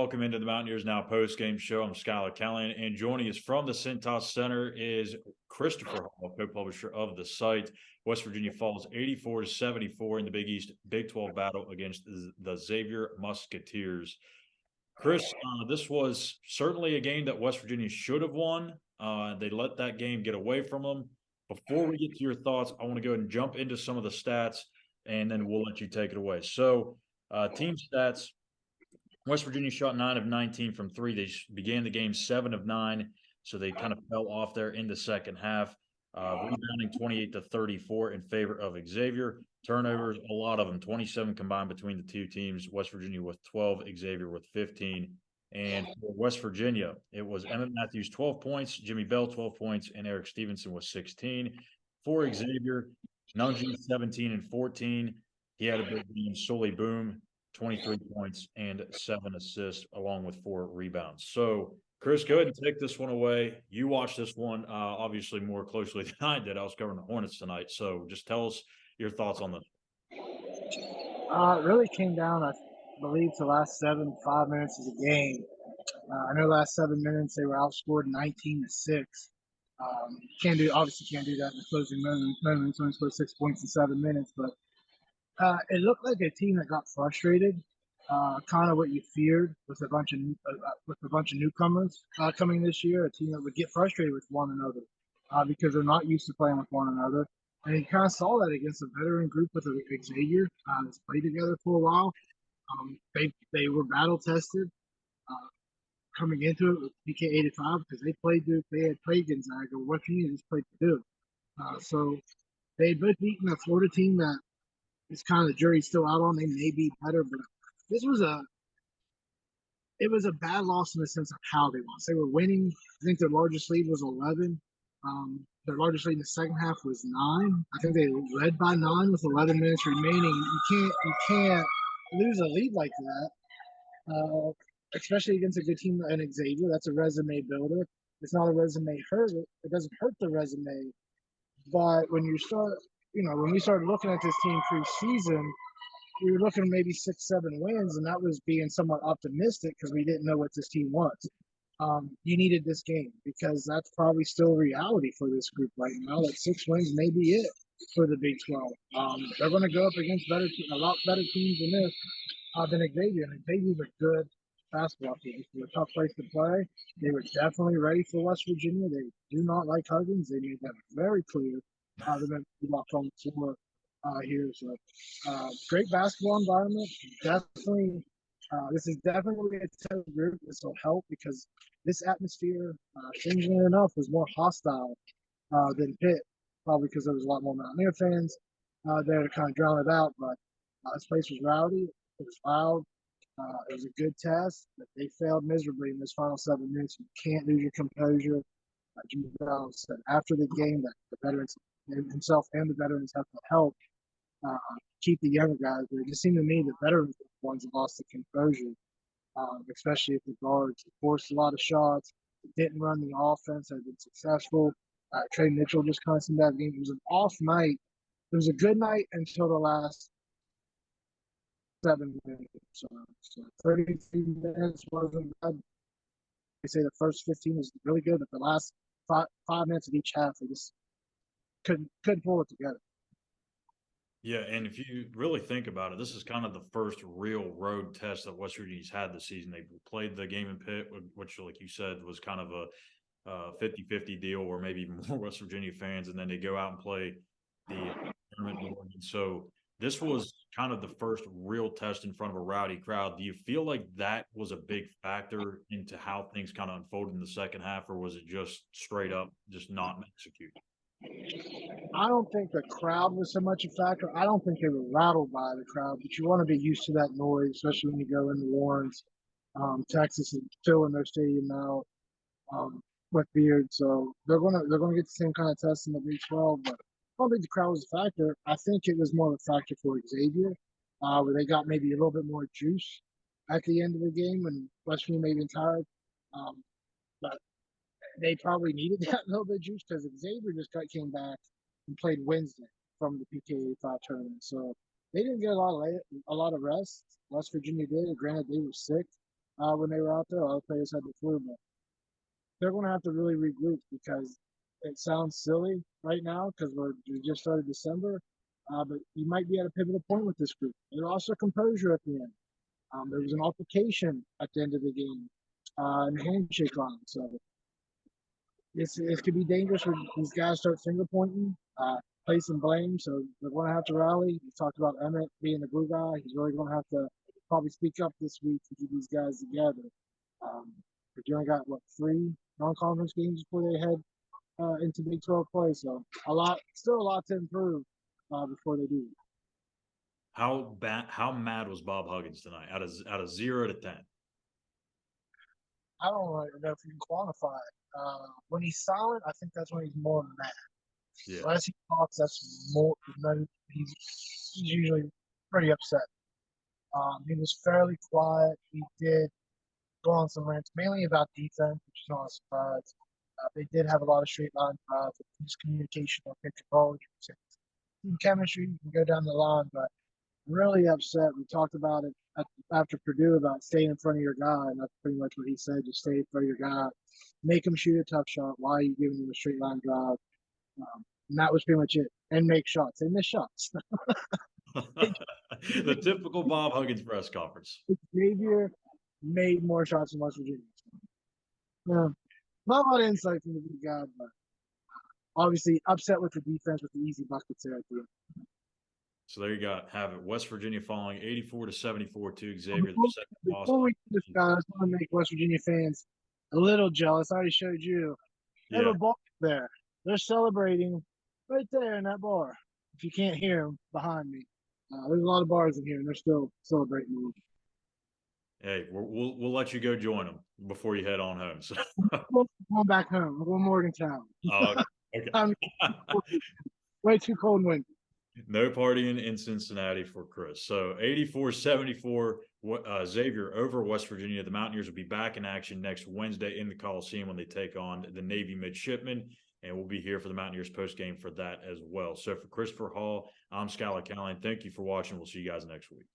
welcome into the Mountaineers Now Postgame show. I'm Schuyler, Callihan, and joining us from the Cintas Center is Christopher Hall, co-publisher of the site. West Virginia falls 84-74 in the Big East Big 12 battle against the Xavier Musketeers. Chris, this was certainly a game that West Virginia should have won. They let that game get away from them. Before we get to your thoughts, I want to go ahead and jump into some of the stats, and then we'll let you take it away. So, team stats. West Virginia shot 9 of 19 from three. They began the game 7 of 9, so they kind of fell off there in the second half. Rebounding 28-34 in favor of Xavier. Turnovers, a lot of them, 27 combined between the two teams. West Virginia with 12, Xavier with 15. And for West Virginia, it was Emmett Matthews 12 points, Jimmy Bell 12 points, and Eric Stevenson was 16. For Xavier, Nunji 17 and 14. He had a big game. Sully Boom 23 points and 7 assists, along with 4 rebounds. So, Chris, go ahead and take this one away. You watched this one obviously more closely than I did. I was covering the Hornets tonight. So just tell us your thoughts on this. It really came down, I believe, to the last 5 minutes of the game. I know last 7 minutes they were outscored 19-6. Obviously can't do that in the closing moments. Only scored 6 points in 7 minutes, but it looked like a team that got frustrated. Kind of what you feared with a bunch of newcomers coming this year. A team that would get frustrated with one another because they're not used to playing with one another. And you kind of saw that against a veteran group with Xavier that's played together for a while. They were battle tested coming into it with PK 85 because they had played Gonzaga. What can you just played Purdue? So they had both beaten a Florida team that is kind of the jury's still out on. They may be better, but this was a bad loss in the sense of how they lost. They were winning. I think their largest lead was 11. Their largest lead in the second half was 9. I think they led by 9 with 11 minutes remaining. You can't lose a lead like that, especially against a good team like Xavier. That's a resume builder. It's not a resume hurt. It doesn't hurt the resume. But when we started looking at this team pre-season, we were looking at maybe 6-7 wins, and that was being somewhat optimistic because we didn't know what this team was. You needed this game because that's probably still reality for this group right now. That 6 wins may be it for the Big 12. They're going to go up against a lot better teams than this than Xavier. And Xavier's a good basketball team. It's a tough place to play. They were definitely ready for West Virginia. They do not like Huggins. They made that very clear. They're going to be locked on the floor here. So great basketball environment. Definitely. This is definitely a tough group. This will help because this atmosphere, strangely enough, was more hostile than Pitt, probably because there was a lot more Mountaineer fans there to kind of drown it out. But this place was rowdy. It was loud. It was a good test, but they failed miserably in this final 7 minutes. You can't lose your composure. Jimmy Brown said after the game that the veterans, himself and the veterans, have to help keep the younger guys. But it just seemed to me the veterans were the ones that lost the composure, especially if the guards forced a lot of shots, didn't run the offense, had been successful. Trey Mitchell just kind of seemed that game. It was an off night. It was a good night until the last 7 minutes. So 33 minutes wasn't bad. They say the first 15 was really good, but the last 5 minutes of each half, they just couldn't pull it together. Yeah, and if you really think about it, this is kind of the first real road test that West Virginia's had this season. They played the game in Pitt, which, like you said, was kind of a 50-50 deal, or maybe more West Virginia fans, and then they go out and play the tournament in Oregon. So this was kind of the first real test in front of a rowdy crowd. Do you feel like that was a big factor into how things kind of unfolded in the second half, or was it just straight up just not execute? I don't think the crowd was so much a factor. I don't think they were rattled by the crowd, but you want to be used to that noise, especially when you go into Warrens. Texas is still in their stadium now with Beard, so they're gonna get the same kind of test in the Big 12. But I don't think the crowd was a factor. I think it was more of a factor for Xavier, where they got maybe a little bit more juice at the end of the game when West Virginia may have been tired. But they probably needed that little bit of juice because Xavier just came back and played Wednesday from the PK 85 tournament. So they didn't get a lot of rest. West Virginia did. Granted, they were sick. when they were out there. A lot of players had the flu, but they're going to have to really regroup because it sounds silly right now because we just started December, but you might be at a pivotal point with this group. There lost their composure at the end. There was an altercation at the end of the game, and a handshake line. So it could be dangerous when these guys start finger pointing, placing blame. So they're going to have to rally. We talked about Emmett being the glue guy. He's really going to have to probably speak up this week to keep these guys together. But you only got 3 non-conference games before they head into Big 12 play. So still a lot to improve before they do. How mad was Bob Huggins tonight? Out of 0 to 10. I don't really know if you can quantify it. When he's silent, I think that's when he's more mad. Yeah. So as he talks, that's more. He's usually pretty upset. He was fairly quiet. He did go on some rants, mainly about defense, which is not a surprise. They did have a lot of straight line drives, miscommunication on pick and roll. Team chemistry, you can go down the line, but really upset. We talked about it after Purdue about staying in front of your guy, and that's pretty much what he said. Just stay in front of your guy, make him shoot a tough shot. Why are you giving him a straight line drive? And that was pretty much it. And make shots. They miss shots. The typical Bob Huggins press conference. Xavier made more shots than West Virginia. Not a lot of insight from the big guy, but obviously upset with the defense with the easy buckets there at the end. So there you have it. West Virginia falling 84-74 to Xavier. Before we do this, guys, I want to make West Virginia fans a little jealous. I already showed you. They have a bar there. They're celebrating right there in that bar. If you can't hear them behind me, there's a lot of bars in here, and they're still celebrating. Hey, we'll let you go join them before you head on home. So I'm going back home. I'm going to Morgantown. Oh, okay. Way too cold and windy. No partying in Cincinnati for Chris. So 84-74, Xavier over West Virginia. The Mountaineers will be back in action next Wednesday in the Coliseum when they take on the Navy Midshipmen. And we'll be here for the Mountaineers post-game for that as well. So for Christopher Hall, I'm Schuyler Callihan. Thank you for watching. We'll see you guys next week.